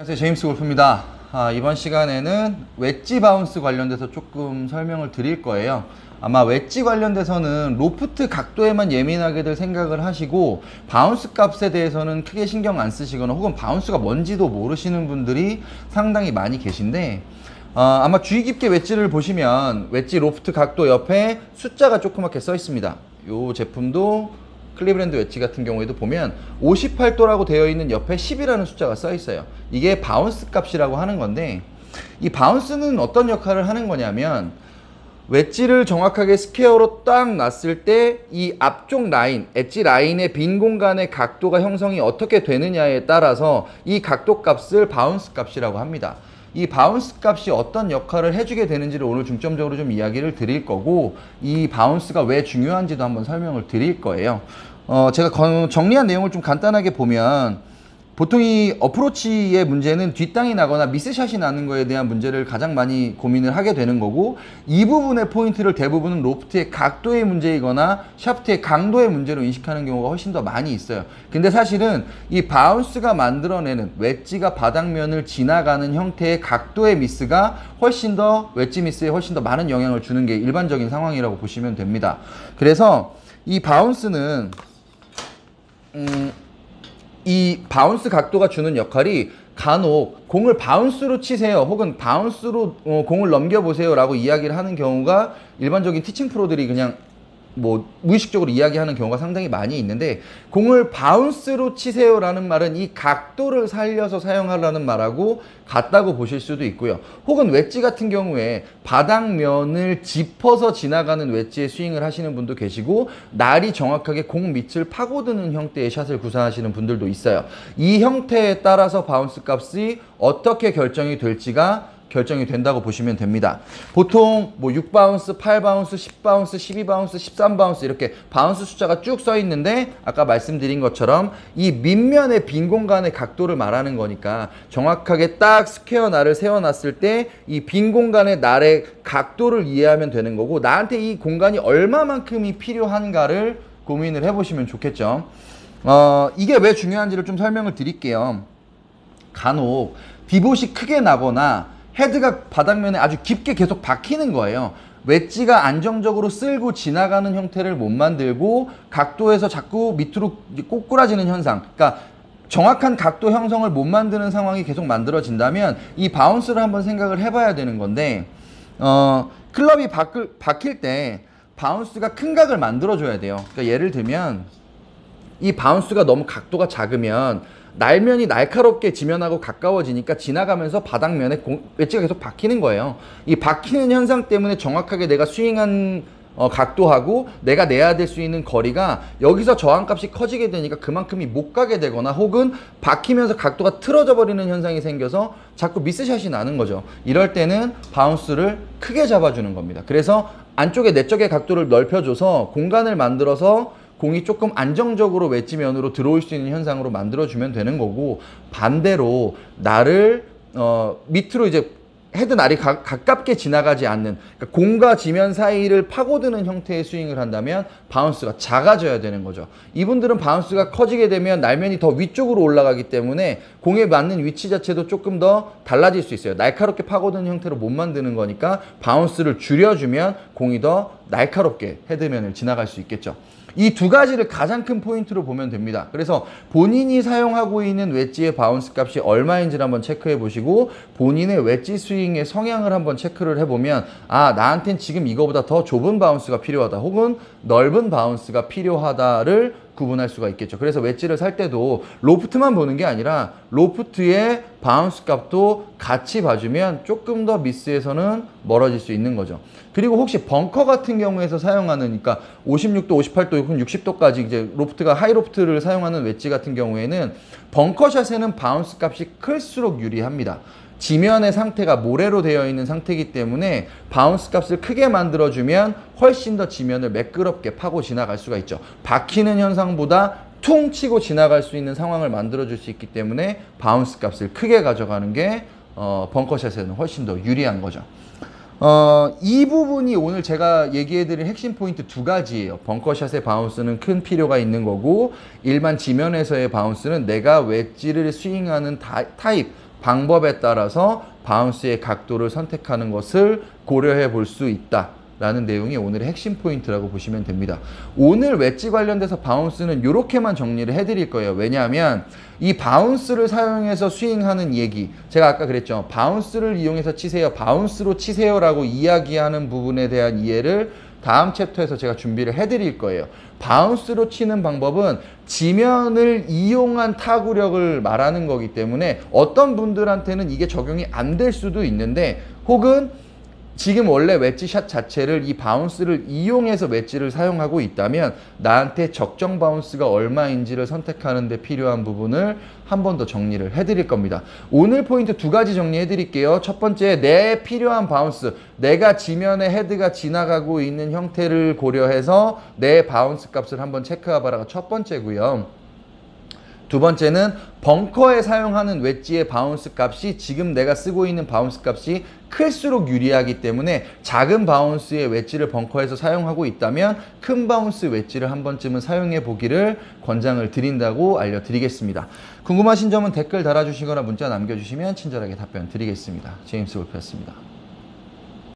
안녕하세요, 제임스 골프입니다. 이번 시간에는 웨지 바운스 관련돼서 조금 설명을 드릴 거예요. 아마 웨지 관련돼서는 로프트 각도에만 예민하게들 생각을 하시고 바운스 값에 대해서는 크게 신경 안 쓰시거나 혹은 바운스가 뭔지도 모르시는 분들이 상당히 많이 계신데, 아마 주의 깊게 웨지를 보시면 웨지 로프트 각도 옆에 숫자가 조그맣게 써 있습니다. 이 제품도 클리브랜드 웨지 같은 경우에도 보면 58도라고 되어 있는 옆에 10이라는 숫자가 써 있어요. 이게 바운스 값이라고 하는 건데, 이 바운스는 어떤 역할을 하는 거냐면 웨지를 정확하게 스퀘어로 딱 놨을 때 이 앞쪽 라인, 엣지 라인의 빈 공간의 각도가 형성이 어떻게 되느냐에 따라서 이 각도 값을 바운스 값이라고 합니다. 이 바운스 값이 어떤 역할을 해주게 되는지를 오늘 중점적으로 좀 이야기를 드릴 거고, 이 바운스가 왜 중요한지도 한번 설명을 드릴 거예요. 제가 정리한 내용을 좀 간단하게 보면, 보통 이 어프로치의 문제는 뒷땅이 나거나 미스샷이 나는 거에 대한 문제를 가장 많이 고민을 하게 되는 거고, 이 부분의 포인트를 대부분은 로프트의 각도의 문제이거나 샤프트의 강도의 문제로 인식하는 경우가 훨씬 더 많이 있어요. 근데 사실은 이 바운스가 만들어내는 웨지가 바닥면을 지나가는 형태의 각도의 미스가 훨씬 더 웨지 미스에 훨씬 더 많은 영향을 주는 게 일반적인 상황이라고 보시면 됩니다. 그래서 이 바운스는 이 바운스 각도가 주는 역할이 간혹 공을 바운스로 치세요 혹은 바운스로 공을 넘겨보세요 라고 이야기를 하는 경우가 일반적인 티칭 프로들이 그냥 무의식적으로 이야기하는 경우가 상당히 많이 있는데, 공을 바운스로 치세요 라는 말은 이 각도를 살려서 사용하라는 말하고 같다고 보실 수도 있고요. 혹은 웨지 같은 경우에 바닥면을 짚어서 지나가는 웨지의 스윙을 하시는 분도 계시고, 날이 정확하게 공 밑을 파고드는 형태의 샷을 구사하시는 분들도 있어요. 이 형태에 따라서 바운스 값이 어떻게 결정이 될지가 결정이 된다고 보시면 됩니다. 보통 6바운스, 8바운스, 10바운스, 12바운스, 13바운스 이렇게 바운스 숫자가 쭉 써 있는데, 아까 말씀드린 것처럼 이 밑면의 빈 공간의 각도를 말하는 거니까 정확하게 딱 스퀘어 날을 세워놨을 때 이 빈 공간의 날의 각도를 이해하면 되는 거고, 나한테 이 공간이 얼마만큼이 필요한가를 고민을 해보시면 좋겠죠. 이게 왜 중요한지를 좀 설명을 드릴게요. 간혹 디봇이 크게 나거나 헤드가 바닥면에 아주 깊게 계속 박히는 거예요. 웨지가 안정적으로 쓸고 지나가는 형태를 못 만들고 각도에서 자꾸 밑으로 꼬꾸라지는 현상, 그러니까 정확한 각도 형성을 못 만드는 상황이 계속 만들어진다면 이 바운스를 한번 생각을 해봐야 되는 건데, 클럽이 박힐 때 바운스가 큰 각을 만들어줘야 돼요. 그러니까 예를 들면 이 바운스가 너무 각도가 작으면 날면이 날카롭게 지면하고 가까워지니까 지나가면서 바닥면에 웨지가 계속 박히는 거예요. 이 박히는 현상 때문에 정확하게 내가 스윙한 각도하고 내가 내야 될 수 있는 거리가 여기서 저항값이 커지게 되니까 그만큼이 못 가게 되거나, 혹은 박히면서 각도가 틀어져 버리는 현상이 생겨서 자꾸 미스샷이 나는 거죠. 이럴 때는 바운스를 크게 잡아주는 겁니다. 그래서 안쪽에 내적의 각도를 넓혀줘서 공간을 만들어서 공이 조금 안정적으로 웨지면으로 들어올 수 있는 현상으로 만들어주면 되는 거고, 반대로 날을 밑으로 이제 헤드 날이 가깝게 지나가지 않는, 그러니까 공과 지면 사이를 파고드는 형태의 스윙을 한다면 바운스가 작아져야 되는 거죠. 이분들은 바운스가 커지게 되면 날면이 더 위쪽으로 올라가기 때문에 공에 맞는 위치 자체도 조금 더 달라질 수 있어요. 날카롭게 파고드는 형태로 못 만드는 거니까 바운스를 줄여주면 공이 더 날카롭게 헤드면을 지나갈 수 있겠죠. 이 두 가지를 가장 큰 포인트로 보면 됩니다. 그래서 본인이 사용하고 있는 웨지의 바운스 값이 얼마인지를 한번 체크해 보시고, 본인의 웨지 스윙의 성향을 한번 체크를 해보면, 나한텐 지금 이거보다 더 좁은 바운스가 필요하다 혹은 넓은 바운스가 필요하다를 구분할 수가 있겠죠. 그래서 웨지를 살 때도 로프트만 보는 게 아니라 로프트의 바운스 값도 같이 봐주면 조금 더 미스에서는 멀어질 수 있는 거죠. 그리고 혹시 벙커 같은 경우에서 사용하는, 그러니까 56도, 58도, 혹은 60도까지 이제 로프트가 하이 로프트를 사용하는 웨지 같은 경우에는 벙커샷에는 바운스 값이 클수록 유리합니다. 지면의 상태가 모래로 되어 있는 상태이기 때문에 바운스 값을 크게 만들어주면 훨씬 더 지면을 매끄럽게 파고 지나갈 수가 있죠. 박히는 현상보다 퉁 치고 지나갈 수 있는 상황을 만들어줄 수 있기 때문에 바운스 값을 크게 가져가는 게 벙커샷에는 훨씬 더 유리한 거죠. 이 부분이 오늘 제가 얘기해드릴 핵심 포인트 두 가지예요. 벙커샷의 바운스는 큰 필요가 있는 거고, 일반 지면에서의 바운스는 내가 웨지를 스윙하는 타입 방법에 따라서 바운스의 각도를 선택하는 것을 고려해 볼 수 있다 라는 내용이 오늘의 핵심 포인트라고 보시면 됩니다. 오늘 웨지 관련돼서 바운스는 이렇게만 정리를 해드릴 거예요. 왜냐하면 이 바운스를 사용해서 스윙하는 얘기, 제가 아까 그랬죠. 바운스를 이용해서 치세요, 바운스로 치세요 라고 이야기하는 부분에 대한 이해를 다음 챕터에서 제가 준비를 해드릴 거예요. 바운스로 치는 방법은 지면을 이용한 타구력을 말하는 거기 때문에 어떤 분들한테는 이게 적용이 안 될 수도 있는데, 혹은 지금 원래 웨지샷 자체를 이 바운스를 이용해서 웨지를 사용하고 있다면 나한테 적정 바운스가 얼마인지를 선택하는 데 필요한 부분을 한 번 더 정리를 해드릴 겁니다. 오늘 포인트 두 가지 정리해 드릴게요. 첫 번째, 내 필요한 바운스, 내가 지면에 헤드가 지나가고 있는 형태를 고려해서 내 바운스 값을 한번 체크해 봐라가 첫 번째고요. 두 번째는 벙커에 사용하는 웨지의 바운스 값이 지금 내가 쓰고 있는 바운스 값이 클수록 유리하기 때문에 작은 바운스의 웨지를 벙커에서 사용하고 있다면 큰 바운스 웨지를 한 번쯤은 사용해 보기를 권장을 드린다고 알려드리겠습니다. 궁금하신 점은 댓글 달아주시거나 문자 남겨주시면 친절하게 답변 드리겠습니다. 제임스 골프였습니다.